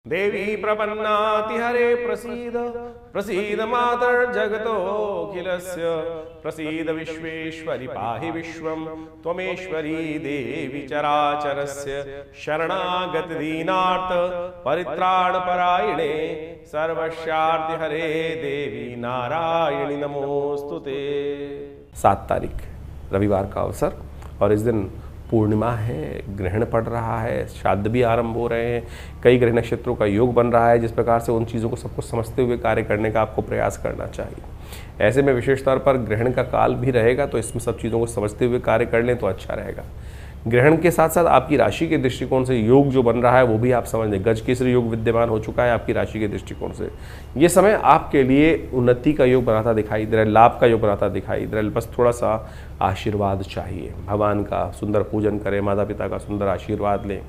देवी प्रपन्नाति हरे प्रसीद प्रसीद मातर्जगतोऽखिलस्य प्रसीद विश्वेश्वरि पाहि विश्वं त्वमेश्वरी देवी चराचरस्य शरणागत दीनार्थ परित्राणपरायणे सर्वस्यार्ति हरे देवी नारायणी नमोस्तुते। 7 तारीख रविवार का अवसर और इस दिन पूर्णिमा है, ग्रहण पड़ रहा है, श्राद्ध भी आरंभ हो रहे हैं, कई ग्रह नक्षत्रों का योग बन रहा है। जिस प्रकार से उन चीज़ों को सबको समझते हुए कार्य करने का आपको प्रयास करना चाहिए। ऐसे में विशेष तौर पर ग्रहण का काल भी रहेगा, तो इसमें सब चीज़ों को समझते हुए कार्य कर लें तो अच्छा रहेगा। ग्रहण के साथ साथ आपकी राशि के दृष्टिकोण से योग जो बन रहा है वो भी आप समझ लें। गज केसरी योग विद्यमान हो चुका है आपकी राशि के दृष्टिकोण से। ये समय आपके लिए उन्नति का योग बनाता दिखाई दे रहा है, लाभ का योग बनाता दिखाई दे रहा है। बस थोड़ा सा आशीर्वाद चाहिए, भगवान का सुंदर पूजन करें, माता पिता का सुंदर आशीर्वाद लें।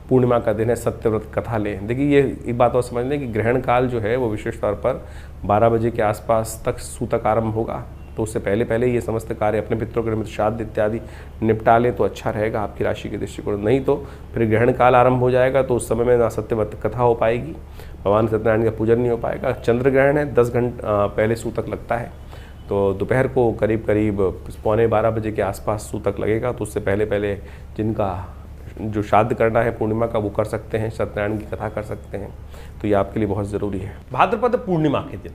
पूर्णिमा का दिन है, सत्यव्रत कथा लें। देखिए ये एक बात और समझ लें कि ग्रहण काल जो है वो विशेष तौर पर 12 बजे के आसपास तक सूतक आरंभ होगा, तो उससे पहले पहले ये समस्त कार्य अपने पितरों के निमित्त श्राद्ध इत्यादि निपटा लें तो अच्छा रहेगा आपकी राशि के दृष्टिकोण। नहीं तो फिर ग्रहण काल आरंभ हो जाएगा तो उस समय में ना सत्यव्रत कथा हो पाएगी, भगवान सत्यनारायण का पूजन नहीं हो पाएगा। चंद्र ग्रहण है, 10 घंटे पहले सूतक लगता है, तो दोपहर को करीब करीब 11:15 बजे के आसपास सूतक लगेगा, तो उससे पहले पहले जिनका जो श्राद्ध करना है पूर्णिमा का वो कर सकते हैं, सत्यनारायण की कथा कर सकते हैं। तो ये आपके लिए बहुत ज़रूरी है। भाद्रपद पूर्णिमा के दिन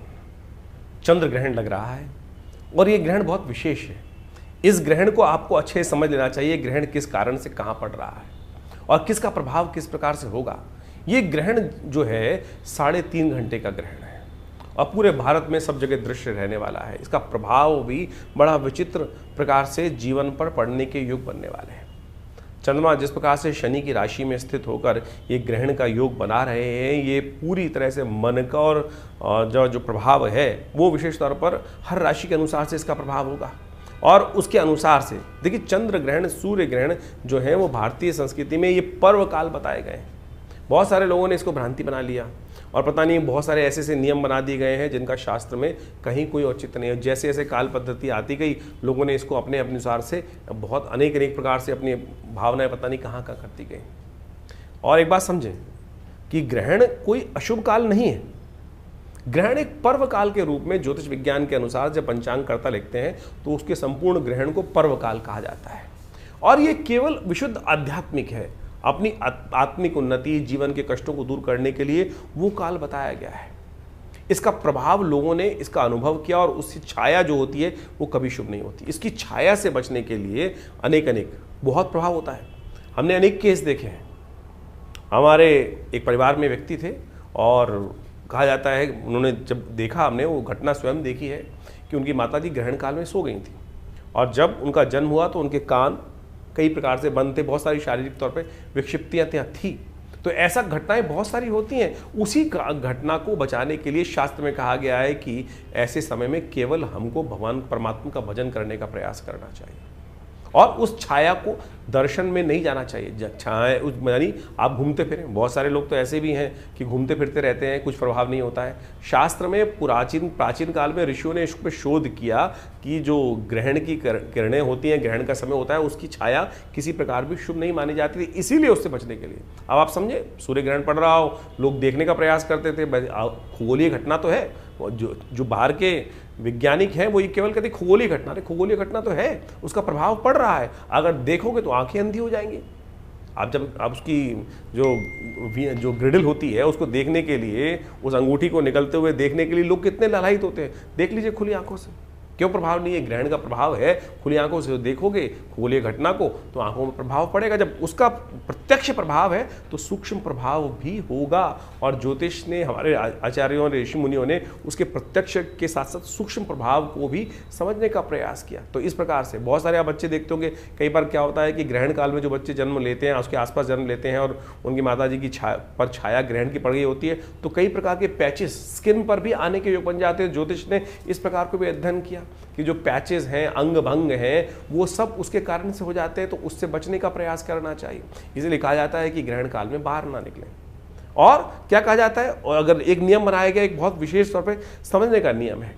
चंद्र ग्रहण लग रहा है और ये ग्रहण बहुत विशेष है। इस ग्रहण को आपको अच्छे से समझ लेना चाहिए, ग्रहण किस कारण से कहाँ पड़ रहा है और किसका प्रभाव किस प्रकार से होगा। ये ग्रहण जो है 3.5 घंटे का ग्रहण है और पूरे भारत में सब जगह दृश्य रहने वाला है। इसका प्रभाव भी बड़ा विचित्र प्रकार से जीवन पर पड़ने के योग बनने वाले हैं। चंद्रमा जिस प्रकार से शनि की राशि में स्थित होकर ये ग्रहण का योग बना रहे हैं, ये पूरी तरह से मन का और जो प्रभाव है वो विशेष तौर पर हर राशि के अनुसार से इसका प्रभाव होगा। और उसके अनुसार से देखिए चंद्र ग्रहण, सूर्य ग्रहण जो है वो भारतीय संस्कृति में ये पर्व काल बताए गए हैं। बहुत सारे लोगों ने इसको भ्रांति बना लिया और पता नहीं बहुत सारे ऐसे ऐसे नियम बना दिए गए हैं जिनका शास्त्र में कहीं कोई औचित्य नहीं है। जैसे जैसे काल पद्धति आती गई, लोगों ने इसको अपने अनुसार से बहुत अनेक प्रकार से अपनी भावनाएं पता नहीं कहाँ करती गई। और एक बात समझें कि ग्रहण कोई अशुभ काल नहीं है। ग्रहण एक पर्व काल के रूप में ज्योतिष विज्ञान के अनुसार जब पंचांगकर्ता लिखते हैं तो उसके संपूर्ण ग्रहण को पर्व काल कहा जाता है। और ये केवल विशुद्ध आध्यात्मिक है, अपनी आत्मिक उन्नति, जीवन के कष्टों को दूर करने के लिए वो काल बताया गया है। इसका प्रभाव लोगों ने इसका अनुभव किया और उसकी छाया जो होती है वो कभी शुभ नहीं होती। इसकी छाया से बचने के लिए अनेक बहुत प्रभाव होता है। हमने अनेक केस देखे हैं। हमारे एक परिवार में व्यक्ति थे और कहा जाता है उन्होंने जब देखा, हमने वो घटना स्वयं देखी है कि उनकी माताजी ग्रहण काल में सो गई थी और जब उनका जन्म हुआ तो उनके कान कई प्रकार से बंद थे, बहुत सारी शारीरिक तौर पे विक्षिप्तियाँ थी। तो ऐसा घटनाएं बहुत सारी होती हैं। उसी घटना को बचाने के लिए शास्त्र में कहा गया है कि ऐसे समय में केवल हमको भगवान परमात्मा का भजन करने का प्रयास करना चाहिए और उस छाया को दर्शन में नहीं जाना चाहिए। छाया उस यानी आप घूमते फिरें, बहुत सारे लोग तो ऐसे भी हैं कि घूमते फिरते रहते हैं, कुछ प्रभाव नहीं होता है। शास्त्र में प्राचीन काल में ऋषियों ने इस पर शोध किया कि जो ग्रहण की किरणें होती हैं, ग्रहण का समय होता है, उसकी छाया किसी प्रकार भी शुभ नहीं मानी जाती थी, इसीलिए उससे बचने के लिए। अब आप समझे, सूर्य ग्रहण पड़ रहा हो, लोग देखने का प्रयास करते थे। खगोलीय घटना तो है, जो बाहर के वैज्ञानिक हैं वो ये केवल कहते खगोलीय घटना, अरे खगोलीय घटना तो है, उसका प्रभाव पड़ रहा है। अगर देखोगे तो आंखें अंधी हो जाएंगी। आप उसकी जो ग्रिडल होती है उसको देखने के लिए, उस अंगूठी को निकलते हुए देखने के लिए लोग कितने लालायित होते हैं। देख लीजिए खुली आंखों से, क्यों प्रभाव नहीं है? ग्रहण का प्रभाव है। खुली आंखों से देखोगे खगोलीय घटना को तो आंखों में प्रभाव पड़ेगा। जब उसका प्रत्यक्ष प्रभाव है तो सूक्ष्म प्रभाव भी होगा। और ज्योतिष ने, हमारे आचार्यों ने, ऋषि मुनियों ने उसके प्रत्यक्ष के साथ साथ सूक्ष्म प्रभाव को भी समझने का प्रयास किया। तो इस प्रकार से बहुत सारे आप बच्चे देखते होंगे, कई बार क्या होता है कि ग्रहण काल में जो बच्चे जन्म लेते हैं, उसके आसपास जन्म लेते हैं और उनकी माताजी की छाया ग्रहण की पड़ गई होती है, तो कई प्रकार के पैचेस स्किन पर भी आने के योग बन जाते हैं। ज्योतिष ने इस प्रकार को भी अध्ययन किया कि जो पैचेस हैं, अंग भंग हैं, वो सब उसके कारण से हो जाते हैं, तो उससे बचने का प्रयास करना चाहिए। इसलिए कहा जाता है कि ग्रहण काल में बाहर ना निकलें। और क्या कहा जाता है, और अगर एक नियम बनाया गया, एक बहुत विशेष तौर पे समझने का नियम है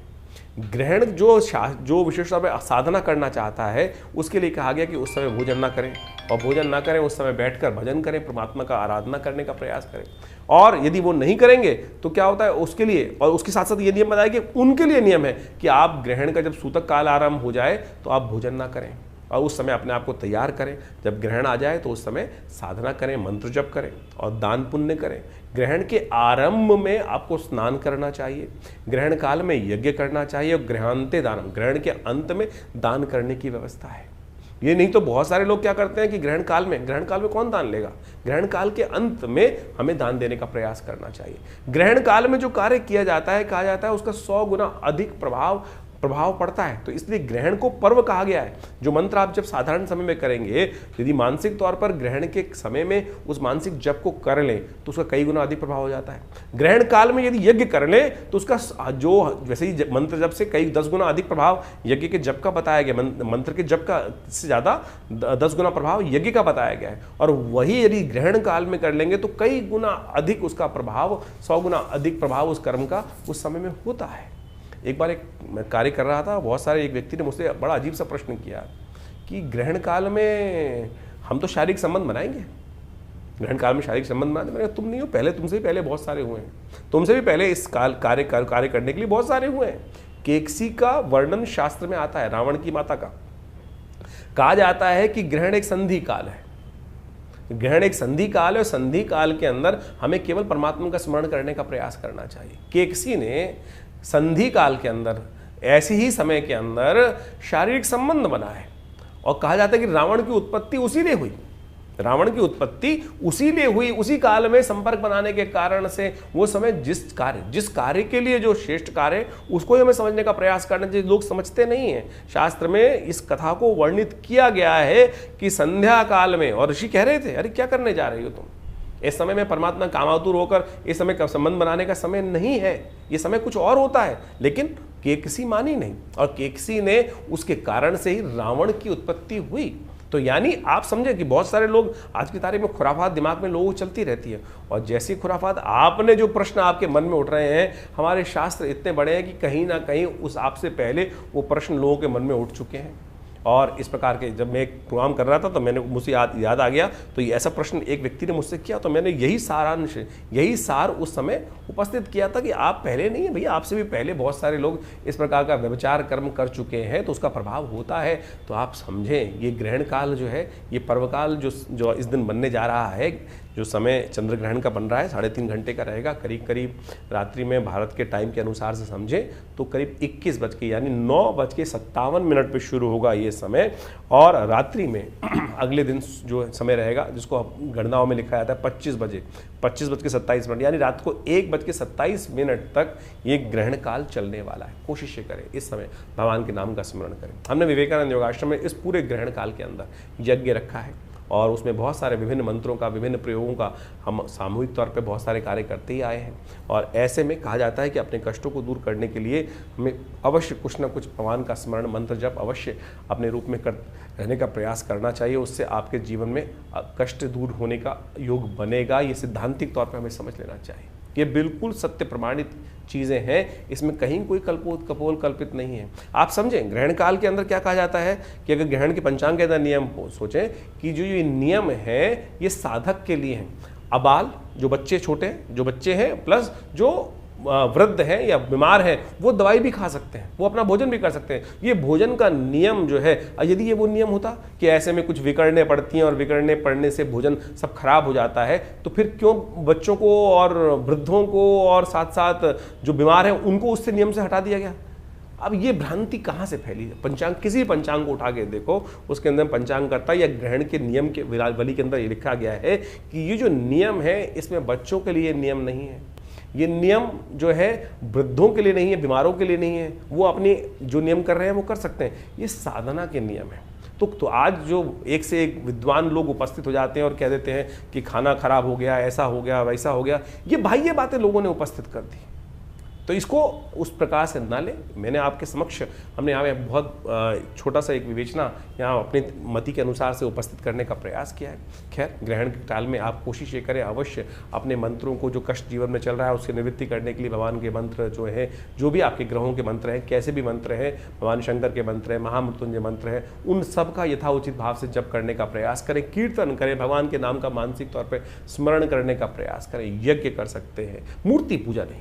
ग्रहण जो विशेष तौर पर साधना करना चाहता है उसके लिए कहा गया कि उस समय भोजन ना करें, और भोजन ना करें उस समय बैठकर भजन करें, परमात्मा का आराधना करने का प्रयास करें। और यदि वो नहीं करेंगे तो क्या होता है उसके लिए, और उसके साथ साथ ये नियम बताया कि उनके लिए नियम है कि आप ग्रहण का जब सूतक काल आरंभ हो जाए तो आप भोजन ना करें, और उस समय अपने आप को तैयार करें। जब ग्रहण आ जाए तो उस समय साधना करें, मंत्र जप करें और दान पुण्य करें। ग्रहण के आरंभ में आपको स्नान करना चाहिए, ग्रहण काल में यज्ञ करना चाहिए, और ग्रहांते दानम, ग्रहण के अंत में दान करने की व्यवस्था है। ये नहीं तो बहुत सारे लोग क्या करते हैं कि ग्रहण काल में कौन दान लेगा, ग्रहण काल के अंत में हमें दान देने का प्रयास करना चाहिए। ग्रहण काल में जो कार्य किया जाता है, कहा जाता है उसका 100 गुना अधिक प्रभाव पड़ता है। तो इसलिए ग्रहण को पर्व कहा गया है। जो मंत्र आप जब साधारण समय में करेंगे, यदि मानसिक तौर पर ग्रहण के समय में उस मानसिक जप को कर लें तो उसका कई गुना अधिक प्रभाव हो जाता है। ग्रहण काल में यदि यज्ञ कर लें तो उसका जो वैसे ही मंत्र जप से कई 10 गुना अधिक प्रभाव यज्ञ के जप का बताया गया, मंत्र के जप का से ज़्यादा 10 गुना प्रभाव यज्ञ का बताया गया है। और वही यदि ग्रहण काल में कर लेंगे तो कई गुना अधिक उसका प्रभाव, 100 गुना अधिक प्रभाव उस कर्म का उस समय में होता है। एक बार एक कार्य कर रहा था, बहुत सारे एक व्यक्ति ने मुझसे बड़ा अजीब सा प्रश्न किया कि ग्रहण काल में हम तो शारीरिक संबंध बनाएंगे, ग्रहण काल में शारीरिक संबंध बनाते। मैंने कहा तुम नहीं हो, पहले तुमसे भी पहले बहुत सारे हुए हैं, तुमसे भी पहले इस कार्य करने के लिए बहुत सारे हुए हैं। केकसी का वर्णन शास्त्र में आता है, रावण की माता का। कहा जाता है कि ग्रहण एक संधि काल है, ग्रहण एक संधि काल है, और संधि काल के अंदर हमें केवल परमात्मा का स्मरण करने का प्रयास करना चाहिए। केकसी ने संधि काल के अंदर ऐसे ही समय के अंदर शारीरिक संबंध बनाए, और कहा जाता है कि रावण की उत्पत्ति उसी लिए हुई, रावण की उत्पत्ति उसी लिए हुई, उसी काल में संपर्क बनाने के कारण से वो समय जिस कार्य के लिए जो श्रेष्ठ कार्य है उसको ही हमें समझने का प्रयास करना चाहिए। लोग समझते नहीं हैं। शास्त्र में इस कथा को वर्णित किया गया है कि संध्या काल में, और ऋषि कह रहे थे अरे क्या करने जा रही हो तुम, इस समय में परमात्मा कामातुर होकर इस समय का संबंध बनाने का समय नहीं है, ये समय कुछ और होता है। लेकिन केकसी मानी नहीं, और केकसी ने उसके कारण से ही रावण की उत्पत्ति हुई। तो यानी आप समझे कि बहुत सारे लोग आज की तारीख में खुराफात दिमाग में लोगों को चलती रहती है, और जैसी खुराफात आपने जो प्रश्न आपके मन में उठ रहे हैं, हमारे शास्त्र इतने बड़े हैं कि कहीं ना कहीं उस आपसे पहले वो प्रश्न लोगों के मन में उठ चुके हैं। और इस प्रकार के जब मैं एक प्रोग्राम कर रहा था तो मैंने मुझे याद आ गया, तो ये ऐसा प्रश्न एक व्यक्ति ने मुझसे किया, तो मैंने यही सार उस समय उपस्थित किया था कि आप पहले नहीं है भैया, आपसे भी पहले बहुत सारे लोग इस प्रकार का व्यभिचार कर्म कर चुके हैं, तो उसका प्रभाव होता है। तो आप समझें ये ग्रहण काल जो है, ये पर्वकाल जो इस दिन बनने जा रहा है, जो समय चंद्र ग्रहण का बन रहा है 3.5 घंटे का रहेगा, करीब रात्रि में भारत के टाइम के अनुसार से समझें तो करीब 21 बज के यानी 9:57 पे शुरू होगा ये समय, और रात्रि में अगले दिन जो समय रहेगा जिसको गणनाओं में लिखा जाता है 25:27 यानी रात को 1:27 तक ये ग्रहण काल चलने वाला है। कोशिश करें इस समय भगवान के नाम का स्मरण करें। हमने विवेकानंद योगाश्रम में इस पूरे ग्रहण काल के अंदर यज्ञ रखा है, और उसमें बहुत सारे विभिन्न मंत्रों का, विभिन्न प्रयोगों का हम सामूहिक तौर पे बहुत सारे कार्य करते ही आए हैं। और ऐसे में कहा जाता है कि अपने कष्टों को दूर करने के लिए हमें अवश्य कुछ ना कुछ भगवान का स्मरण, मंत्र जप अवश्य अपने रूप में रहने का प्रयास करना चाहिए। उससे आपके जीवन में कष्ट दूर होने का योग बनेगा। ये सिद्धांतिक तौर पर हमें समझ लेना चाहिए। ये बिल्कुल सत्य प्रमाणित चीज़ें हैं, इसमें कहीं कोई कपोल कल्पित नहीं है। आप समझें ग्रहण काल के अंदर क्या कहा जाता है कि अगर ग्रहण के पंचांग के अंदर नियम सोचें कि जो ये नियम है ये साधक के लिए हैं। अबाल जो बच्चे छोटे जो बच्चे हैं प्लस जो वृद्ध हैं या बीमार हैं वो दवाई भी खा सकते हैं, वो अपना भोजन भी कर सकते हैं। ये भोजन का नियम जो है, यदि ये वो नियम होता कि ऐसे में कुछ विकड़ने पड़ती हैं और विकड़ने पड़ने से भोजन सब खराब हो जाता है, तो फिर क्यों बच्चों को और वृद्धों को और साथ साथ जो बीमार हैं उनको उससे नियम से हटा दिया गया? अब ये भ्रांति कहाँ से फैली है? पंचांग, किसी पंचांग को उठा के देखो, उसके अंदर पंचांग करता या ग्रहण के नियम के वली के अंदर ये लिखा गया है कि ये जो नियम है इसमें बच्चों के लिए नियम नहीं है, ये नियम जो है वृद्धों के लिए नहीं है, बीमारों के लिए नहीं है। वो अपनी जो नियम कर रहे हैं वो कर सकते हैं, ये साधना के नियम है। तो आज जो एक से एक विद्वान लोग उपस्थित हो जाते हैं और कह देते हैं कि खाना खराब हो गया, ऐसा हो गया, वैसा हो गया, ये बाह्य बातें लोगों ने उपस्थित कर दी। तो इसको उस प्रकार से ना ले। मैंने आपके समक्ष हमने यहाँ में बहुत छोटा सा एक विवेचना यहाँ अपने मति के अनुसार से उपस्थित करने का प्रयास किया है। खैर, ग्रहण के काल में आप कोशिश ये करें अवश्य अपने मंत्रों को, जो कष्ट जीवन में चल रहा है उसकी निवृत्ति करने के लिए भगवान के मंत्र जो है, जो भी आपके ग्रहों के मंत्र हैं, कैसे भी मंत्र हैं, भगवान शंकर के मंत्र हैं, महामृत्युंजय मंत्र है, उन सब का यथाउचित भाव से जप करने का प्रयास करें, कीर्तन करें, भगवान के नाम का मानसिक तौर पर स्मरण करने का प्रयास करें। यज्ञ कर सकते हैं, मूर्ति पूजा नहीं।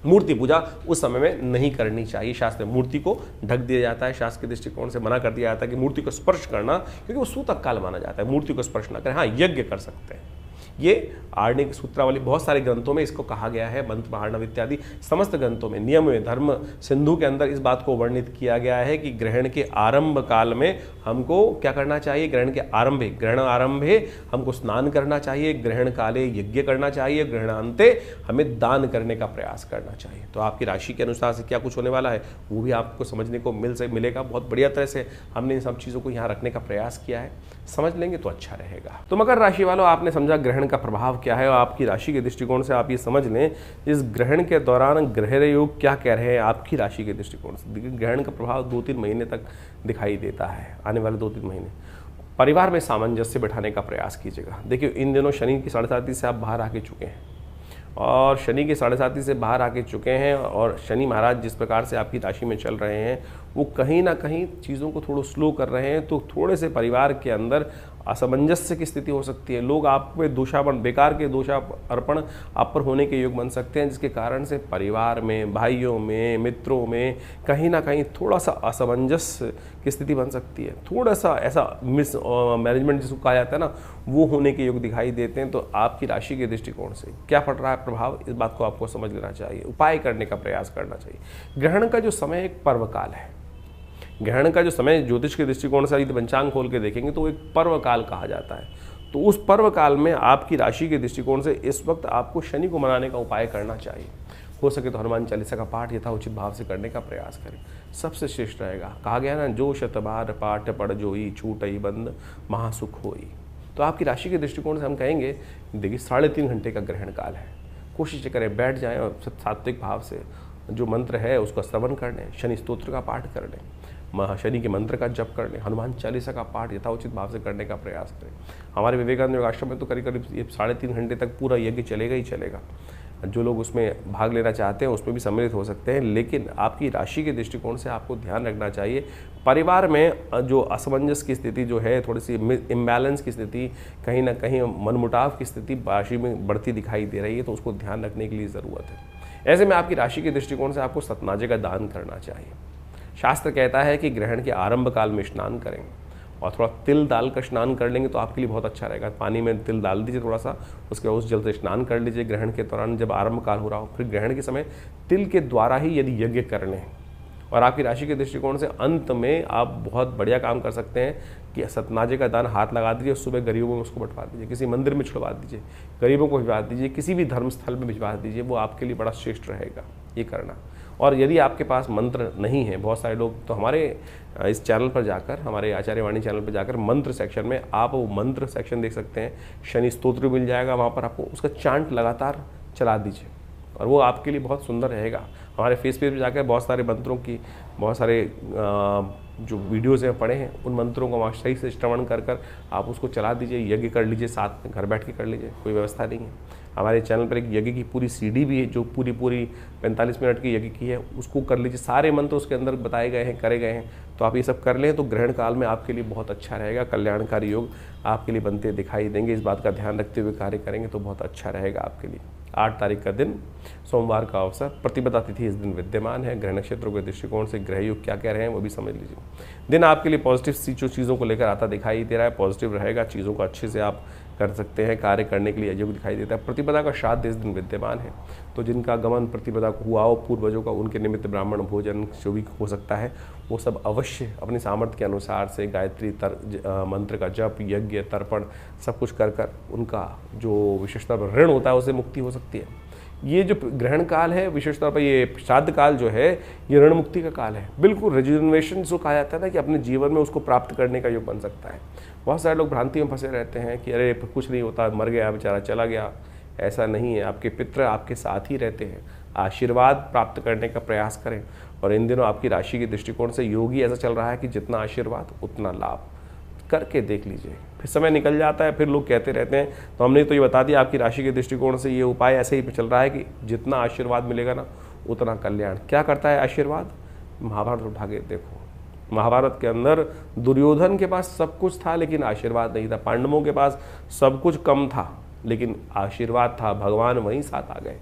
मूर्ति पूजा उस समय में नहीं करनी चाहिए। शास्त्र में मूर्ति को ढक दिया जाता है, शास्त्र के दृष्टिकोण से मना कर दिया जाता है कि मूर्ति को स्पर्श करना, क्योंकि वो सूतक काल माना जाता है, मूर्ति को स्पर्श ना करें। हाँ, यज्ञ कर सकते हैं। ये आर्णिक सूत्रावली बहुत सारे ग्रंथों में इसको कहा गया है, मंत्र महार्णव इत्यादि समस्त ग्रंथों में, नियम में, धर्म सिंधु के अंदर इस बात को वर्णित किया गया है कि ग्रहण के आरंभ काल में हमको क्या करना चाहिए। ग्रहण के आरंभे, ग्रहण आरंभे हमको स्नान करना चाहिए, ग्रहण काले यज्ञ करना चाहिए, ग्रहणांते हमें दान करने का प्रयास करना चाहिए। तो आपकी राशि के अनुसार से क्या कुछ होने वाला है वो भी आपको समझने को मिलेगा। बहुत बढ़िया तरह से हमने इन सब चीज़ों को यहाँ रखने का प्रयास किया है, समझ लेंगे तो अच्छा रहेगा। तो मकर राशि वालों, आपने समझा ग्रहण का प्रभाव क्या है और आपकी राशि के दृष्टिकोण से आप ये समझ लें इस ग्रहण के दौरान ग्रह योग क्या कह रहे हैं आपकी राशि के दृष्टिकोण से। देखिए, ग्रहण का प्रभाव 2-3 महीने तक दिखाई देता है, आने वाले 2-3 महीने। परिवार में सामंजस्य बिठाने का प्रयास कीजिएगा। देखिए, इन दिनों शनि की 7.5 से आप बाहर आके चुके हैं और शनि के 7.5 से बाहर आके चुके हैं और शनि महाराज जिस प्रकार से आपकी राशि में चल रहे हैं वो कहीं ना कहीं चीज़ों को थोड़ा स्लो कर रहे हैं। तो थोड़े से परिवार के अंदर असमंजस्य की स्थिति हो सकती है। लोग आप पे दोषापन, बेकार के दोषार्पण आप पर होने के योग बन सकते हैं, जिसके कारण से परिवार में, भाइयों में, मित्रों में कहीं ना कहीं थोड़ा सा असमंजस्य की स्थिति बन सकती है। थोड़ा सा ऐसा मिस मैनेजमेंट जिसको कहा जाता है ना, वो होने के योग दिखाई देते हैं। तो आपकी राशि के दृष्टिकोण से क्या पड़ रहा है प्रभाव, इस बात को आपको समझ लेना चाहिए, उपाय करने का प्रयास करना चाहिए। ग्रहण का जो समय एक पर्व काल है। ग्रहण का जो समय ज्योतिष के दृष्टिकोण से यदि पंचांग खोल के देखेंगे तो एक पर्व काल कहा जाता है। तो उस पर्व काल में आपकी राशि के दृष्टिकोण से इस वक्त आपको शनि को मनाने का उपाय करना चाहिए। हो सके तो हनुमान चालीसा का पाठ यथाउचित भाव से करने का प्रयास करें, सबसे श्रेष्ठ रहेगा। कहा गया ना, जो शतबार पाठ पढ़ जोई, छूटई बंद महासुख होई। तो आपकी राशि के दृष्टिकोण से हम कहेंगे, देखिए 3.5 घंटे का ग्रहण काल है, कोशिश करें बैठ जाएं और सात्विक भाव से जो मंत्र है उसका श्रवण कर लें, शनि स्तोत्र का पाठ कर लें, शनि के मंत्र का जप कर लें, हनुमान चालीसा का पाठ यथाउचित भाव से करने का प्रयास करें। हमारे विवेकानंद योगाश्रम में तो करीब 3.5 घंटे तक पूरा यज्ञ चलेगा ही चलेगा। जो लोग उसमें भाग लेना चाहते हैं उसमें भी सम्मिलित हो सकते हैं, लेकिन आपकी राशि के दृष्टिकोण से आपको ध्यान रखना चाहिए परिवार में जो असमंजस की स्थिति जो है, थोड़ी सी इम्बैलेंस की स्थिति, कहीं ना कहीं मनमुटाव की स्थिति राशि में बढ़ती दिखाई दे रही है, तो उसको ध्यान रखने के लिए ज़रूरत है। ऐसे में आपकी राशि के दृष्टिकोण से आपको सतनाजे का दान करना चाहिए। शास्त्र कहता है कि ग्रहण के आरंभ काल में स्नान करें और थोड़ा तिल डाल कर स्नान कर लेंगे तो आपके लिए बहुत अच्छा रहेगा। पानी में तिल डाल दीजिए थोड़ा सा, उसके बाद उस जल से स्नान कर लीजिए ग्रहण के दौरान जब आरंभ काल हो रहा हो। फिर ग्रहण के समय तिल के द्वारा ही यदि यज्ञ कर लें और आपकी राशि के दृष्टिकोण से अंत में आप बहुत बढ़िया काम कर सकते हैं कि सतनाजे का दान हाथ लगा दीजिए, सुबह गरीबों में उसको बंटवा दीजिए, किसी मंदिर में छुड़वा दीजिए, गरीबों को भिजवा दीजिए, किसी भी धर्म स्थल में भिजवा दीजिए, वो आपके लिए बड़ा श्रेष्ठ रहेगा ये करना। और यदि आपके पास मंत्र नहीं है, बहुत सारे लोग तो हमारे इस चैनल पर जाकर, हमारे आचार्य वाणी चैनल पर जाकर मंत्र सेक्शन में आप वो मंत्र सेक्शन देख सकते हैं, शनि स्तोत्र मिल जाएगा, वहाँ पर आपको उसका चांट लगातार चला दीजिए और वो आपके लिए बहुत सुंदर रहेगा। हमारे फेस पेज पर जाकर बहुत सारे मंत्रों की, बहुत सारे जो वीडियोज़ हैं पढ़े हैं, उन मंत्रों को वहाँ सही से श्रवण कर आप उसको चला दीजिए, यज्ञ कर लीजिए, साथ में घर बैठ के कर लीजिए, कोई व्यवस्था नहीं है। हमारे चैनल पर एक यज्ञ की पूरी सीडी भी है जो पूरी 45 मिनट की यज्ञ की है, उसको कर लीजिए। सारे मंत्र उसके अंदर बताए गए हैं, करे गए हैं, तो आप ये सब कर लें तो ग्रहण काल में आपके लिए बहुत अच्छा रहेगा। कल्याणकारी योग आपके लिए बनते दिखाई देंगे। इस बात का ध्यान रखते हुए कार्य करेंगे तो बहुत अच्छा रहेगा आपके लिए। 8 तारीख का दिन, सोमवार का अवसर, प्रतिपदा तिथि इस दिन विद्यमान है। ग्रह नक्षत्रों के दृष्टिकोण से ग्रह योग क्या कह रहे हैं वो भी समझ लीजिए। दिन आपके लिए पॉजिटिव चीज़ों को लेकर आता दिखाई दे रहा है, पॉजिटिव रहेगा, चीज़ों को अच्छे से आप कर सकते हैं, कार्य करने के लिए योग दिखाई देता है। प्रतिपदा का श्राद्ध इस दिन विद्यमान है, तो जिनका गमन प्रतिपदा को हुआ हो पूर्वजों का, उनके निमित्त ब्राह्मण भोजन जो भी हो सकता है वो सब अवश्य अपनी सामर्थ्य के अनुसार से गायत्री मंत्र का जप, यज्ञ, तर्पण सब कुछ कर उनका जो विशेषतः ऋण होता है उससे मुक्ति हो सकती है। ये जो ग्रहण काल है विशेषतौर पर ये श्राद्ध काल जो है ये ऋण मुक्ति का काल है। बिल्कुल रिजुविनेशन जो कहा जाता है ना कि अपने जीवन में उसको प्राप्त करने का योग बन सकता है। बहुत सारे लोग भ्रांति में फंसे रहते हैं कि अरे कुछ नहीं होता, मर गया बेचारा, चला गया। ऐसा नहीं है, आपके पितृ आपके साथ ही रहते हैं, आशीर्वाद प्राप्त करने का प्रयास करें। और इन दिनों आपकी राशि के दृष्टिकोण से योग ही ऐसा चल रहा है कि जितना आशीर्वाद उतना लाभ, करके देख लीजिए। फिर समय निकल जाता है, फिर लोग कहते रहते हैं। तो हमने तो ये बता दिया आपकी राशि के दृष्टिकोण से ये उपाय ऐसे ही चल रहा है कि जितना आशीर्वाद मिलेगा ना उतना कल्याण। क्या करता है आशीर्वाद? महाभारत उठा के देखो, महाभारत के अंदर दुर्योधन के पास सब कुछ था लेकिन आशीर्वाद नहीं था। पांडवों के पास सब कुछ कम था लेकिन आशीर्वाद था, भगवान वहीं साथ आ गए।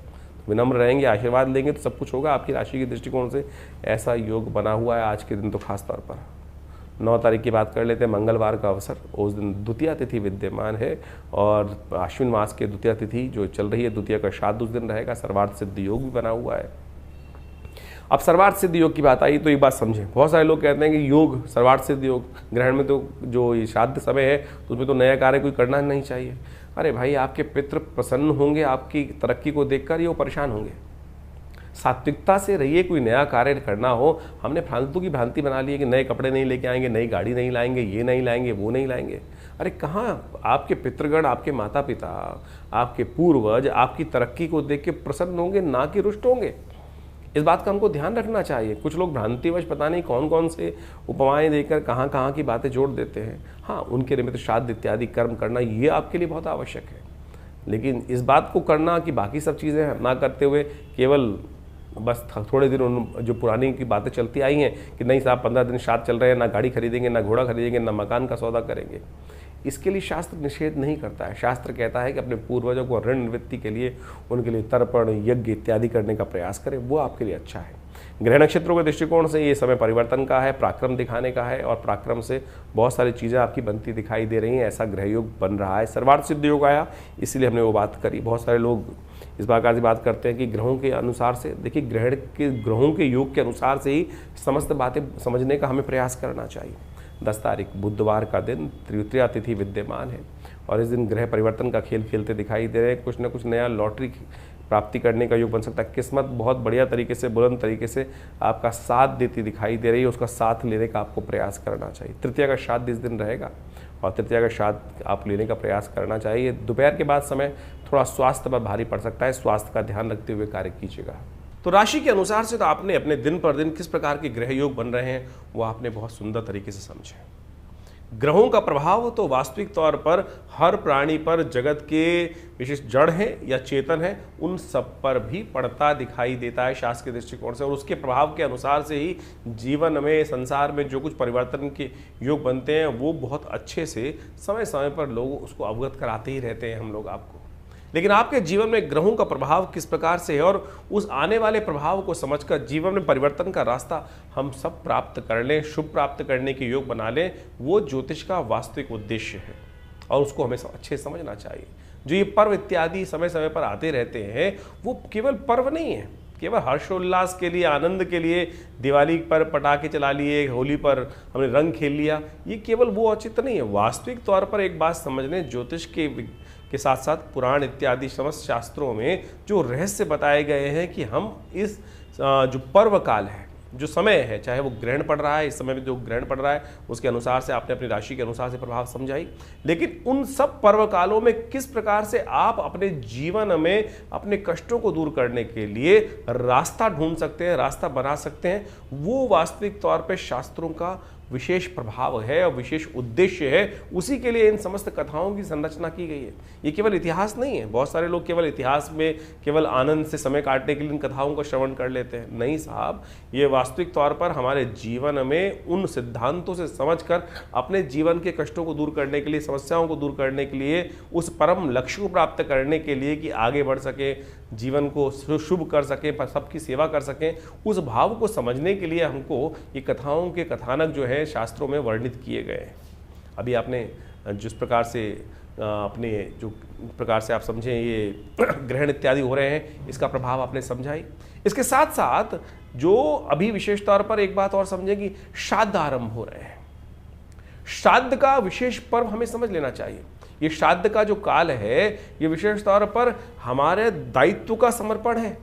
विनम्र रहेंगे, आशीर्वाद लेंगे तो सब कुछ होगा। आपकी राशि के दृष्टिकोण से ऐसा योग बना हुआ है आज के दिन। तो खास तौर पर 9 तारीख की बात कर लेते हैं, मंगलवार का अवसर। उस दिन द्वितीया तिथि विद्यमान है और आश्विन मास के द्वितीया तिथि जो चल रही है, द्वितीया का श्राद्ध उस दिन रहेगा। सर्वार्थ सिद्ध योग भी बना हुआ है। अब सर्वार्थ सिद्ध योग की बात आई तो एक बात समझें, बहुत सारे लोग कहते हैं कि योग सर्वार्थ सिद्ध योग ग्रहण में तो जो ये श्राद्ध समय है तो उसमें तो नया कार्य कोई करना नहीं चाहिए। अरे भाई, आपके पितृ प्रसन्न होंगे आपकी तरक्की को देखकर, ये वो परेशान होंगे। सात्विकता से रहिए, कोई नया कार्य करना हो। हमने फालतू की भ्रांति बना ली है कि नए कपड़े नहीं लेके आएंगे, नई गाड़ी नहीं लाएंगे, ये नहीं लाएंगे, वो नहीं लाएंगे। अरे कहाँ, आपके पितृगण, आपके माता पिता, आपके पूर्वज आपकी तरक्की को देख के प्रसन्न होंगे, ना कि रुष्ट होंगे। इस बात का हमको ध्यान रखना चाहिए। कुछ लोग भ्रांतिवश पता नहीं कौन कौन से उपमाएं देकर कहाँ कहाँ की बातें जोड़ देते हैं। हाँ, उनके निमित्त श्राद्ध इत्यादि कर्म करना ये आपके लिए बहुत आवश्यक है, लेकिन इस बात को करना कि बाकी सब चीज़ें ना करते हुए केवल बस थोड़े दिन उन जो पुरानी की बातें चलती आई हैं कि नहीं साहब 15 दिन श्राद्ध चल रहे हैं, ना गाड़ी खरीदेंगे, ना घोड़ा खरीदेंगे, ना मकान का सौदा करेंगे, इसके लिए शास्त्र निषेध नहीं करता है। शास्त्र कहता है कि अपने पूर्वजों को ऋण निवृत्ति के लिए उनके लिए तर्पण, यज्ञ इत्यादि करने का प्रयास करें, वो आपके लिए अच्छा है। ग्रह नक्षत्रों के दृष्टिकोण से ये समय परिवर्तन का है, पराक्रम दिखाने का है और पराक्रम से बहुत सारी चीज़ें आपकी बनती दिखाई दे रही हैं। ऐसा ग्रह योग बन रहा है। सर्वार्थ सिद्ध योग आया, इसलिए हमने वो बात करी। बहुत सारे लोग इस प्रकार से बात करते हैं कि ग्रहों के अनुसार से, देखिए ग्रहों के योग के अनुसार से ही समस्त बातें समझने का हमें प्रयास करना चाहिए। 10 तारीख बुधवार का दिन, तृतीया तिथि विद्यमान है और इस दिन ग्रह परिवर्तन का खेल खेलते दिखाई दे रहे हैं। कुछ न कुछ नया लॉटरी प्राप्ति करने का योग बन सकता है। किस्मत बहुत बढ़िया तरीके से, बुलंद तरीके से आपका साथ देती दिखाई दे रही है, उसका साथ लेने का आपको प्रयास करना चाहिए। तृतीया का श्राद्ध इस दिन रहेगा और तृतीया का श्राद्ध आप लेने का प्रयास करना चाहिए। दोपहर के बाद समय थोड़ा स्वास्थ्य पर भारी पड़ सकता है, स्वास्थ्य का ध्यान रखते हुए कार्य कीजिएगा। तो राशि के अनुसार से तो आपने अपने दिन पर दिन किस प्रकार के ग्रह योग बन रहे हैं वो आपने बहुत सुंदर तरीके से समझे। ग्रहों का प्रभाव तो वास्तविक तौर पर हर प्राणी पर, जगत के विशेष जड़ हैं या चेतन हैं, उन सब पर भी पड़ता दिखाई देता है शास्त्र के दृष्टिकोण से। और उसके प्रभाव के अनुसार से ही जीवन में, संसार में जो कुछ परिवर्तन के योग बनते हैं वो बहुत अच्छे से समय समय पर लोग उसको अवगत कराते ही रहते हैं हम लोग आपको। लेकिन आपके जीवन में ग्रहों का प्रभाव किस प्रकार से है और उस आने वाले प्रभाव को समझकर जीवन में परिवर्तन का रास्ता हम सब प्राप्त कर लें, शुभ प्राप्त करने के योग बना लें, वो ज्योतिष का वास्तविक उद्देश्य है और उसको हमें अच्छे समझना चाहिए। जो ये पर्व इत्यादि समय समय पर आते रहते हैं वो केवल पर्व नहीं है, केवल हर्षोल्लास के लिए, आनंद के लिए, दिवाली पर पटाखे चला लिए, होली पर हमने रंग खेल लिया, ये केवल वो औचित्य नहीं है। वास्तविक तौर पर एक बात समझ लें, ज्योतिष के साथ साथ पुराण इत्यादि समस्त शास्त्रों में जो रहस्य बताए गए हैं कि हम इस जो पर्व काल है, जो समय है, चाहे वो ग्रहण पड़ रहा है, इस समय में जो ग्रहण पड़ रहा है उसके अनुसार से आपने अपनी राशि के अनुसार से प्रभाव समझाई, लेकिन उन सब पर्व कालों में किस प्रकार से आप अपने जीवन में अपने कष्टों को दूर करने के लिए रास्ता ढूंढ सकते हैं, रास्ता बना सकते हैं, वो वास्तविक तौर पे शास्त्रों का विशेष प्रभाव है और विशेष उद्देश्य है। उसी के लिए इन समस्त कथाओं की संरचना की गई है। ये केवल इतिहास नहीं है। बहुत सारे लोग केवल इतिहास में केवल आनंद से समय काटने के लिए इन कथाओं का श्रवण कर लेते हैं। नहीं साहब, ये वास्तविक तौर पर हमारे जीवन में उन सिद्धांतों से समझकर अपने जीवन के कष्टों को दूर करने के लिए, समस्याओं को दूर करने के लिए, उस परम लक्ष्य को प्राप्त करने के लिए कि आगे बढ़ सके, जीवन को शुभ कर सके, सबकी सेवा कर सकें, उस भाव को समझने के लिए हमको ये कथाओं के कथानक जो है शास्त्रों में वर्णित किए गए हैं। अभी आपने जिस प्रकार से अपने जो प्रकार से आप समझें ये ग्रहण इत्यादि हो रहे हैं, इसका प्रभाव आपने समझाई। इसके साथ साथ जो अभी विशेष तौर पर एक बात और समझें कि श्राद्ध आरंभ हो रहे हैं। श्राद्ध का विशेष पर्व हमें समझ लेना चाहिए। ये श्राद्ध का जो काल है ये विशेष तौर पर हमारे दायित्व का समर्पण है,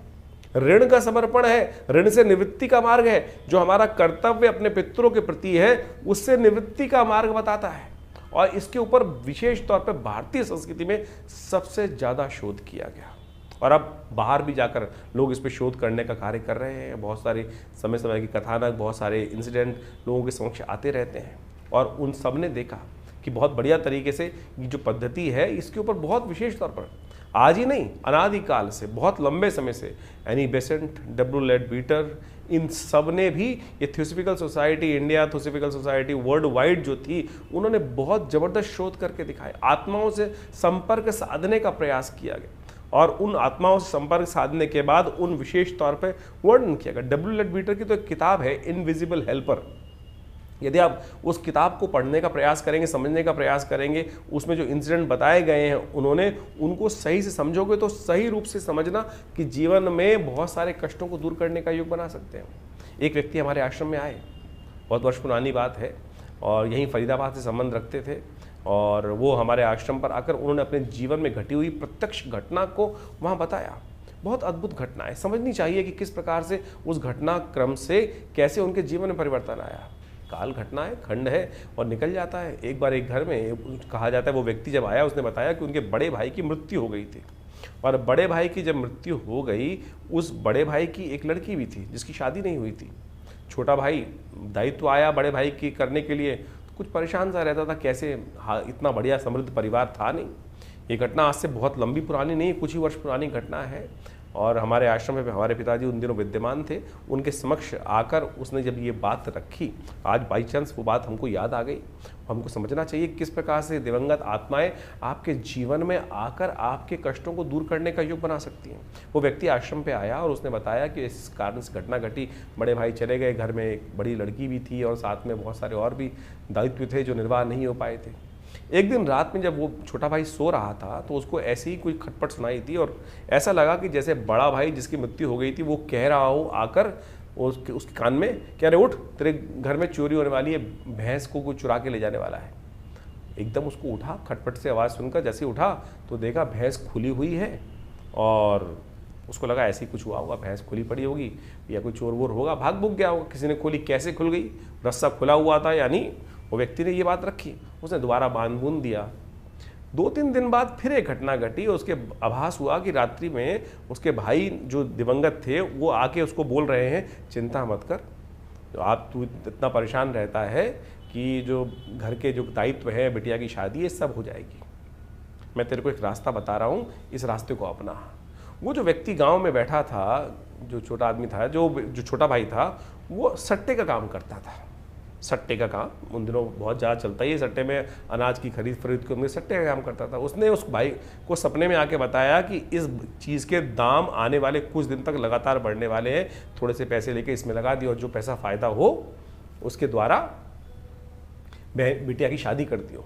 ऋण का समर्पण है, ऋण से निवृत्ति का मार्ग है। जो हमारा कर्तव्य अपने पितरों के प्रति है उससे निवृत्ति का मार्ग बताता है और इसके ऊपर विशेष तौर पर भारतीय संस्कृति में सबसे ज्यादा शोध किया गया और अब बाहर भी जाकर लोग इस पर शोध करने का कार्य कर रहे हैं। बहुत सारे समय समय की कथानक, बहुत सारे इंसिडेंट लोगों के समक्ष आते रहते हैं और उन सब ने देखा कि बहुत बढ़िया तरीके से ये जो पद्धति है इसके ऊपर बहुत विशेष तौर पर आज ही नहीं, अनादिकाल से, बहुत लंबे समय से एनी बेसेंट, डब्ल्यू लेडबीटर, इन सब ने भी ये theosophical society, India theosophical society world wide जो थी, उन्होंने बहुत ज़बरदस्त शोध करके दिखाए। आत्माओं से संपर्क साधने का प्रयास किया गया और उन आत्माओं से संपर्क साधने के बाद उन विशेष तौर पर वर्णन किया गया। डब्ल्यू लेडबीटर की तो एक किताब है इनविजिबल हेल्पर। यदि आप उस किताब को पढ़ने का प्रयास करेंगे, समझने का प्रयास करेंगे, उसमें जो इंसिडेंट बताए गए हैं उन्होंने उनको सही से समझोगे तो सही रूप से समझना कि जीवन में बहुत सारे कष्टों को दूर करने का योग बना सकते हैं। एक व्यक्ति हमारे आश्रम में आए, बहुत वर्ष पुरानी बात है, और यहीं फरीदाबाद से संबंध रखते थे, और वो हमारे आश्रम पर आकर उन्होंने अपने जीवन में घटी हुई प्रत्यक्ष घटना को वहाँ बताया। बहुत अद्भुत घटना है, समझनी चाहिए कि किस प्रकार से उस घटना क्रम से कैसे उनके जीवन में परिवर्तन आया। काल घटना है, खंड है और निकल जाता है। एक बार एक घर में कहा जाता है वो व्यक्ति जब आया उसने बताया कि उनके बड़े भाई की मृत्यु हो गई थी, और बड़े भाई की जब मृत्यु हो गई, उस बड़े भाई की एक लड़की भी थी जिसकी शादी नहीं हुई थी। छोटा भाई दायित्व आया बड़े भाई की करने के लिए, कुछ परेशान सा रहता था, कैसे इतना बढ़िया समृद्ध परिवार था नहीं। ये घटना आज से बहुत लंबी पुरानी नहीं, कुछ ही वर्ष पुरानी घटना है। और हमारे आश्रम में हमारे पिताजी उन दिनों विद्यमान थे, उनके समक्ष आकर उसने जब ये बात रखी, आज बाई चांस वो बात हमको याद आ गई। हमको समझना चाहिए किस प्रकार से दिवंगत आत्माएं आपके जीवन में आकर आपके कष्टों को दूर करने का योग बना सकती हैं। वो व्यक्ति आश्रम पे आया और उसने बताया कि इस कारण से घटना घटी, बड़े भाई चले गए, घर में एक बड़ी लड़की भी थी और साथ में बहुत सारे और भी दायित्व थे जो निर्वाह नहीं हो पाए थे। एक दिन रात में जब वो छोटा भाई सो रहा था तो उसको ऐसी ही कोई खटपट सुनाई थी, और ऐसा लगा कि जैसे बड़ा भाई जिसकी मृत्यु हो गई थी वो कह रहा हो आकर उसके कान में, क्या रे उठ, तेरे घर में चोरी होने वाली है, भैंस को कोई चुरा के ले जाने वाला है। एकदम उसको उठा, खटपट से आवाज़ सुनकर जैसे उठा तो देखा भैंस खुली हुई है, और उसको लगा ऐसे ही कुछ हुआ होगा, भैंस खुली पड़ी होगी या कोई चोर वोर होगा, भाग भूग गया होगा, किसी ने खोली। कैसे खुल गई? रस्सा खुला हुआ था, यानी वो व्यक्ति ने ये बात रखी, उसने दोबारा बांध बूंद दिया। 2-3 दिन बाद फिर एक घटना घटी, उसके आभास हुआ कि रात्रि में उसके भाई जो दिवंगत थे वो आके उसको बोल रहे हैं, चिंता मत कर, तू इतना परेशान रहता है कि जो घर के जो दायित्व है, बिटिया की शादी है, सब हो जाएगी। मैं तेरे को एक रास्ता बता रहा हूँ, इस रास्ते को अपना। वो जो व्यक्ति गाँव में बैठा था, जो छोटा आदमी था, जो छोटा भाई था, वो सट्टे का काम करता था। सट्टे का काम उन दिनों बहुत ज़्यादा चलता ही है, सट्टे में अनाज की खरीद के उनमें सट्टे का काम करता था। उसने उस भाई को सपने में आके बताया कि इस चीज़ के दाम आने वाले कुछ दिन तक लगातार बढ़ने वाले हैं, थोड़े से पैसे लेके इसमें लगा दियो और जो पैसा फ़ायदा हो उसके द्वारा बिटिया की शादी कर दियो।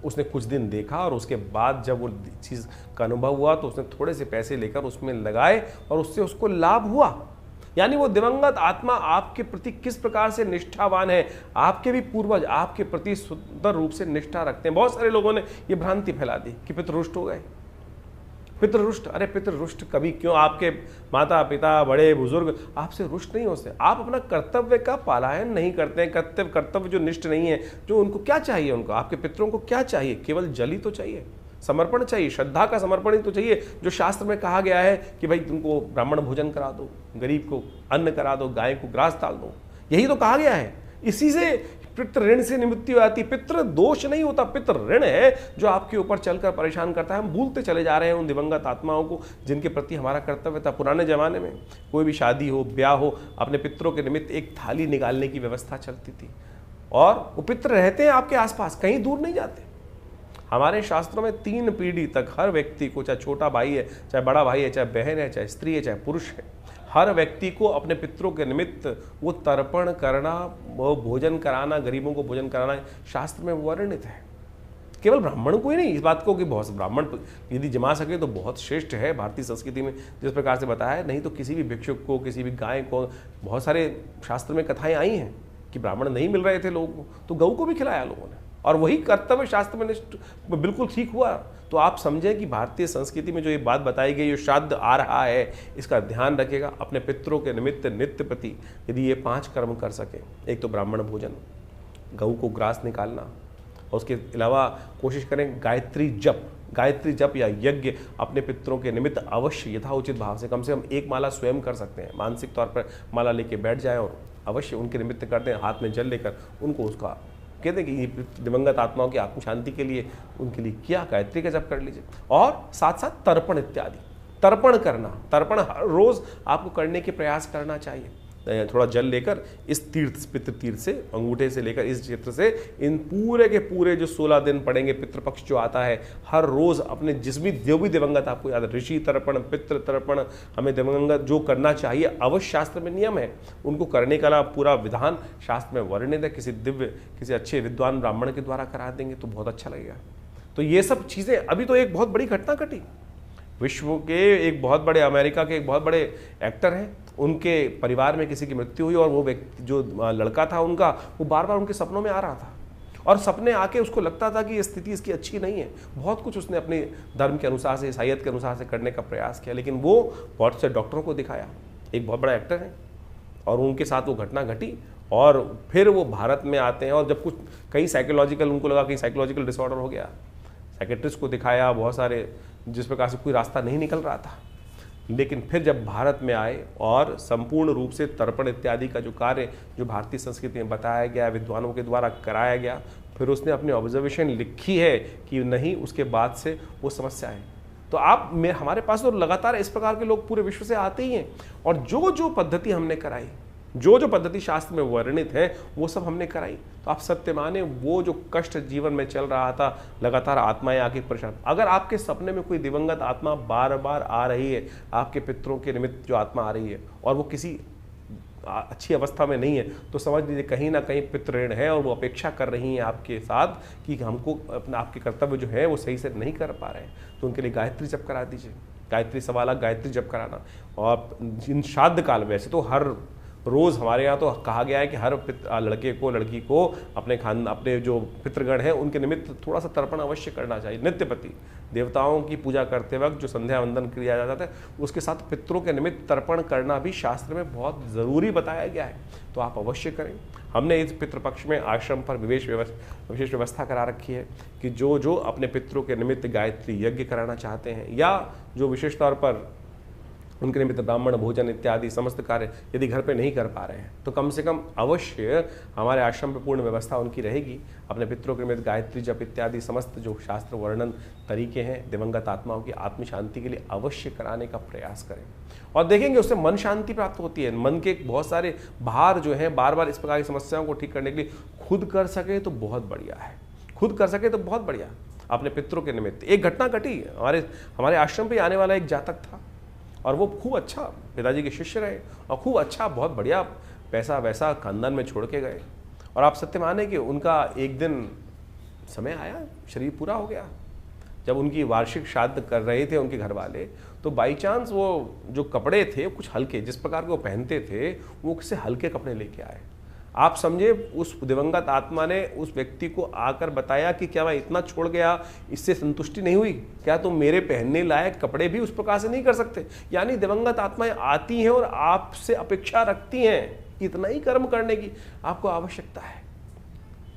उसने कुछ दिन देखा और उसके बाद जब वो चीज़ का अनुभव हुआ तो उसने थोड़े से पैसे लेकर उसमें लगाए और उससे उसको लाभ हुआ। यानी वो दिवंगत आत्मा आपके प्रति किस प्रकार से निष्ठावान है, आपके भी पूर्वज आपके प्रति सुंदर रूप से निष्ठा रखते हैं। बहुत सारे लोगों ने ये भ्रांति फैला दी कि पितृ रुष्ट हो गए। पितृ रुष्ट, अरे पितृ रुष्ट कभी क्यों? आपके माता पिता बड़े बुजुर्ग आपसे रुष्ट नहीं होते। आप अपना कर्तव्य का पालन नहीं करते हैं, कर्तव्य जो निष्ठ नहीं है, जो उनको क्या चाहिए, उनको आपके पितरों को क्या चाहिए? केवल जल ही तो चाहिए, समर्पण चाहिए, श्रद्धा का समर्पण ही तो चाहिए। जो शास्त्र में कहा गया है कि भाई तुमको ब्राह्मण भोजन करा दो, गरीब को अन्न करा दो, गाय को ग्रास डाल दो, यही तो कहा गया है। इसी से पितृ ऋण से निवृत्ति आती। पितृ दोष नहीं होता, पितृ ऋण है जो आपके ऊपर चलकर परेशान करता है। हम भूलते चले जा रहे हैं उन दिवंगत आत्माओं को जिनके प्रति हमारा कर्तव्य था। पुराने जमाने में कोई भी शादी हो, ब्याह हो, अपने पितरों के निमित्त एक थाली निकालने की व्यवस्था चलती थी, और वो पितृ रहते हैं आपके आसपास, कहीं दूर नहीं जाते। हमारे शास्त्रों में 3 पीढ़ी तक हर व्यक्ति को, चाहे छोटा भाई है, चाहे बड़ा भाई है, चाहे बहन है, चाहे स्त्री है, चाहे पुरुष है, हर व्यक्ति को अपने पितरों के निमित्त वो तर्पण करना, वो भोजन कराना, गरीबों को भोजन कराना शास्त्र में वर्णित है। केवल ब्राह्मण को ही नहीं, इस बात को कि बहुत ब्राह्मण यदि जमा सके तो बहुत श्रेष्ठ है। भारतीय संस्कृति में जिस प्रकार से बताया है, नहीं तो किसी भी भिक्षुक को, किसी भी गाय को, बहुत सारे शास्त्र में कथाएं आई हैं कि ब्राह्मण नहीं मिल रहे थे लोगों को तो गऊ को भी खिलाया लोगों ने, और वही कर्तव्य शास्त्र में बिल्कुल ठीक हुआ। तो आप समझें कि भारतीय संस्कृति में जो ये बात बताई गई, जो श्राद्ध आ रहा है, इसका ध्यान रखेगा। अपने पितरों के निमित्त नित्य प्रति यदि ये 5 कर्म कर सके, एक तो ब्राह्मण भोजन, गऊ को ग्रास निकालना, और उसके अलावा कोशिश करें गायत्री जप, गायत्री जप या यज्ञ अपने पितरों के निमित्त अवश्य यथाउचित भाव से कम एक माला स्वयं कर सकते हैं। मानसिक तौर पर माला लेके बैठ जाएं और अवश्य उनके निमित्त कर दें, हाथ में जल लेकर उनको उसका कहते हैं कि ये दिवंगत आत्माओं की आत्म शांति के लिए उनके लिए किया गायत्री का जप कर लीजिए। और साथ साथ तर्पण इत्यादि, तर्पण करना, तर्पण हर रोज आपको करने के प्रयास करना चाहिए। थोड़ा जल लेकर इस तीर्थ, पितृ तीर्थ से, अंगूठे से लेकर इस क्षेत्र से इन पूरे के पूरे जो 16 दिन पड़ेंगे, पितृपक्ष जो आता है, हर रोज अपने जिस भी जो भी दिवंगत आपको याद है, ऋषि तर्पण, पितृ तर्पण, हमें दिवंगत जो करना चाहिए अवश्य शास्त्र में नियम है, उनको करने का पूरा विधान शास्त्र में वर्णित है। किसी अच्छे विद्वान ब्राह्मण के द्वारा करा देंगे तो बहुत अच्छा लगेगा। तो ये सब चीजें, अभी तो एक बहुत बड़ी घटना घटी, विश्व के एक बहुत बड़े, अमेरिका के एक बहुत बड़े एक्टर हैं, उनके परिवार में किसी की मृत्यु हुई और वो व्यक्ति जो लड़का था उनका, वो बार बार उनके सपनों में आ रहा था और सपने आके उसको लगता था कि ये स्थिति इसकी अच्छी नहीं है। बहुत कुछ उसने अपने धर्म के अनुसार से, ईसाईयत के अनुसार से करने का प्रयास किया, लेकिन वो बहुत से डॉक्टरों को दिखाया, एक बहुत बड़ा एक्टर है, और उनके साथ वो घटना घटी। और फिर वो भारत में आते हैं और जब कुछ कई साइकोलॉजिकल, उनको लगा कि साइकोलॉजिकल डिसऑर्डर हो गया, साइकेट्रिस्ट को दिखाया, बहुत सारे, जिस प्रकार से कोई रास्ता नहीं निकल रहा था। लेकिन फिर जब भारत में आए और संपूर्ण रूप से तर्पण इत्यादि का जो कार्य जो भारतीय संस्कृति में बताया गया, विद्वानों के द्वारा कराया गया, फिर उसने अपनी ऑब्जर्वेशन लिखी है कि नहीं, उसके बाद से वो समस्या है। तो हमारे पास तो लगातार इस प्रकार के लोग पूरे विश्व से आते ही हैं, और जो जो पद्धति हमने कराई, जो जो पद्धति शास्त्र में वर्णित है, वो सब हमने कराई। तो आप सत्य माने, वो जो कष्ट जीवन में चल रहा था, लगातार आत्माएं आके परेशान, अगर आपके सपने में कोई दिवंगत आत्मा बार बार आ रही है, आपके पितरों के निमित्त जो आत्मा आ रही है और वो किसी अच्छी अवस्था में नहीं है, तो समझ लीजिए कहीं ना कहीं पितृण है और वो अपेक्षा कर रही हैं आपके साथ कि हमको अपना, आपके कर्तव्य जो है वो सही से नहीं कर पा रहे हैं। तो उनके लिए गायत्री जप करा दीजिए, गायत्री सवाला गायत्री जप कराना। और इन श्राद्ध काल, वैसे तो हर रोज़ हमारे यहाँ तो कहा गया है कि हर लड़के को, लड़की को अपने जो पितृगण हैं उनके निमित्त थोड़ा सा तर्पण अवश्य करना चाहिए। नित्यपति देवताओं की पूजा करते वक्त जो संध्या वंदन किया जाता है, उसके साथ पितरों के निमित्त तर्पण करना भी शास्त्र में बहुत ज़रूरी बताया गया है, तो आप अवश्य करें। हमने इस पितृपक्ष में आश्रम पर विशेष व्यवस्था करा रखी है कि जो जो अपने पितरों के निमित्त गायत्री यज्ञ कराना चाहते हैं, या जो विशेष तौर पर उनके निमित्त ब्राह्मण भोजन इत्यादि समस्त कार्य यदि घर पे नहीं कर पा रहे हैं, तो कम से कम अवश्य हमारे आश्रम पे पूर्ण व्यवस्था उनकी रहेगी। अपने पितरों के निमित्त गायत्री जप इत्यादि समस्त जो शास्त्र वर्णन तरीके हैं दिवंगत आत्माओं की आत्म शांति के लिए अवश्य कराने का प्रयास करें, और देखेंगे उससे मन शांति प्राप्त होती है। मन के बहुत सारे भार जो हैं, बार बार इस प्रकार की समस्याओं को ठीक करने के लिए खुद कर सके तो बहुत बढ़िया है, खुद कर सके तो बहुत बढ़िया। अपने पितरों के निमित्त एक घटना घटी, हमारे आश्रम पर आने वाला एक जातक था, और वो खूब अच्छा पिताजी के शिष्य रहे और खूब अच्छा, बहुत बढ़िया पैसा वैसा खानदान में छोड़ के गए। और आप सत्य माने कि उनका एक दिन समय आया, शरीर पूरा हो गया, जब उनकी वार्षिक श्राद्ध कर रहे थे उनके घर वाले, तो बाई चांस वो जो कपड़े थे कुछ हल्के, जिस प्रकार के वो पहनते थे वो किसी हल्के कपड़े लेके आए। आप समझे, उस दिवंगत आत्मा ने उस व्यक्ति को आकर बताया कि क्या मैं इतना छोड़ गया, इससे संतुष्टि नहीं हुई, क्या तुम मेरे पहनने लायक कपड़े भी उस प्रकार से नहीं कर सकते? यानी दिवंगत आत्माएं आती हैं और आपसे अपेक्षा रखती हैं इतना ही कर्म करने की आपको आवश्यकता है।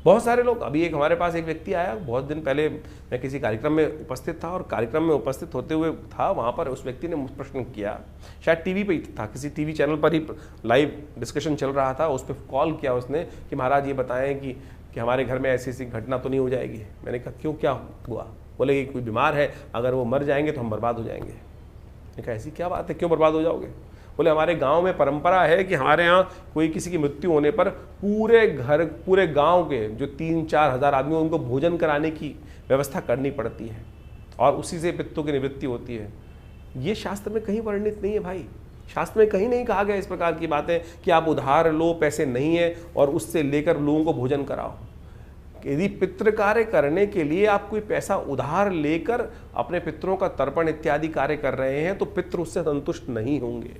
बहुत सारे लोग, अभी एक हमारे पास एक व्यक्ति आया, बहुत दिन पहले मैं किसी कार्यक्रम में उपस्थित था, और कार्यक्रम में उपस्थित होते हुए था, वहाँ पर उस व्यक्ति ने मुझ प्रश्न किया, शायद टीवी पे ही था, किसी टीवी चैनल पर ही लाइव डिस्कशन चल रहा था, उस पर कॉल किया उसने कि महाराज ये बताएं कि हमारे घर में ऐसी ऐसी घटना तो नहीं हो जाएगी। मैंने कहा क्यों, क्या हुआ? बोले कि कोई बीमार है, अगर वो मर जाएंगे तो हम बर्बाद हो जाएंगे। मैंने कहा ऐसी क्या बात है, क्यों बर्बाद हो जाओगे? बोले हमारे गांव में परंपरा है कि हमारे यहाँ कोई किसी की मृत्यु होने पर पूरे गांव के जो 3-4 हज़ार आदमी उनको भोजन कराने की व्यवस्था करनी पड़ती है, और उसी से पितरों की निवृत्ति होती है। ये शास्त्र में कहीं वर्णित नहीं है भाई, शास्त्र में कहीं नहीं कहा गया इस प्रकार की बातें कि आप उधार लो, पैसे नहीं है और उससे लेकर लोगों को भोजन कराओ। यदि पितृ कार्य करने के लिए आप कोई पैसा उधार लेकर अपने पितरों का तर्पण इत्यादि कार्य कर रहे हैं, तो पितृ उससे संतुष्ट नहीं होंगे।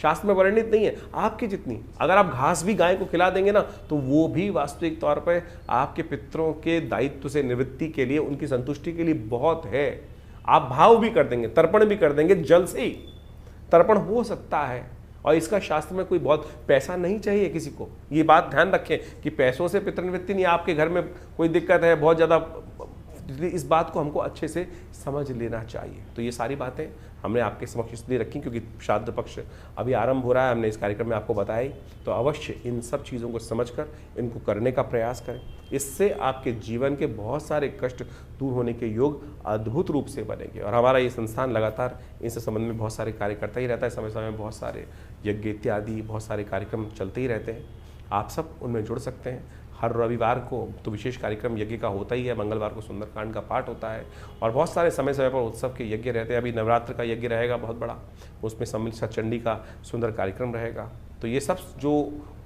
शास्त्र में वर्णित नहीं है। आपकी जितनी, अगर आप घास भी गाय को खिला देंगे ना, तो वो भी वास्तविक तौर पर आपके पितरों के दायित्व से निवृत्ति के लिए, उनकी संतुष्टि के लिए बहुत है। आप भाव भी कर देंगे, तर्पण भी कर देंगे, जल से ही तर्पण हो सकता है। और इसका शास्त्र में कोई बहुत पैसा नहीं चाहिए किसी को। ये बात ध्यान रखें कि पैसों से पितृ निवृत्ति नहीं। आपके घर में कोई दिक्कत है, बहुत ज़्यादा इसलिए इस बात को हमको अच्छे से समझ लेना चाहिए। तो ये सारी बातें हमने आपके समक्ष इसलिए रखी क्योंकि श्राद्ध पक्ष अभी आरंभ हो रहा है, हमने इस कार्यक्रम में आपको बताया ही। तो अवश्य इन सब चीज़ों को समझकर इनको करने का प्रयास करें। इससे आपके जीवन के बहुत सारे कष्ट दूर होने के योग अद्भुत रूप से बनेंगे। और हमारा ये संस्थान लगातार इनसे संबंध में बहुत सारे कार्य करता ही रहता है। समय समय में बहुत सारे यज्ञ इत्यादि बहुत सारे कार्यक्रम चलते ही रहते हैं। आप सब उनमें जुड़ सकते हैं। हर रविवार को तो विशेष कार्यक्रम यज्ञ का होता ही है, मंगलवार को सुंदरकांड का पाठ होता है और बहुत सारे समय समय पर उत्सव के यज्ञ रहते हैं। अभी नवरात्र का यज्ञ रहेगा बहुत बड़ा, उसमें सम्मिलित सचंडी का सुंदर कार्यक्रम रहेगा। तो ये सब जो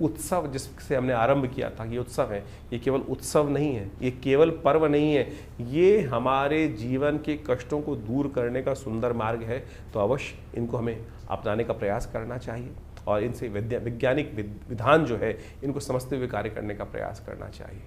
उत्सव जिससे हमने आरंभ किया था, ये उत्सव है, ये केवल उत्सव नहीं है, ये केवल पर्व नहीं है, ये हमारे जीवन के कष्टों को दूर करने का सुंदर मार्ग है। तो अवश्य इनको हमें अपनाने का प्रयास करना चाहिए और इनसे वैज्ञानिक विधान जो है इनको समझते हुए कार्य करने का प्रयास करना चाहिए।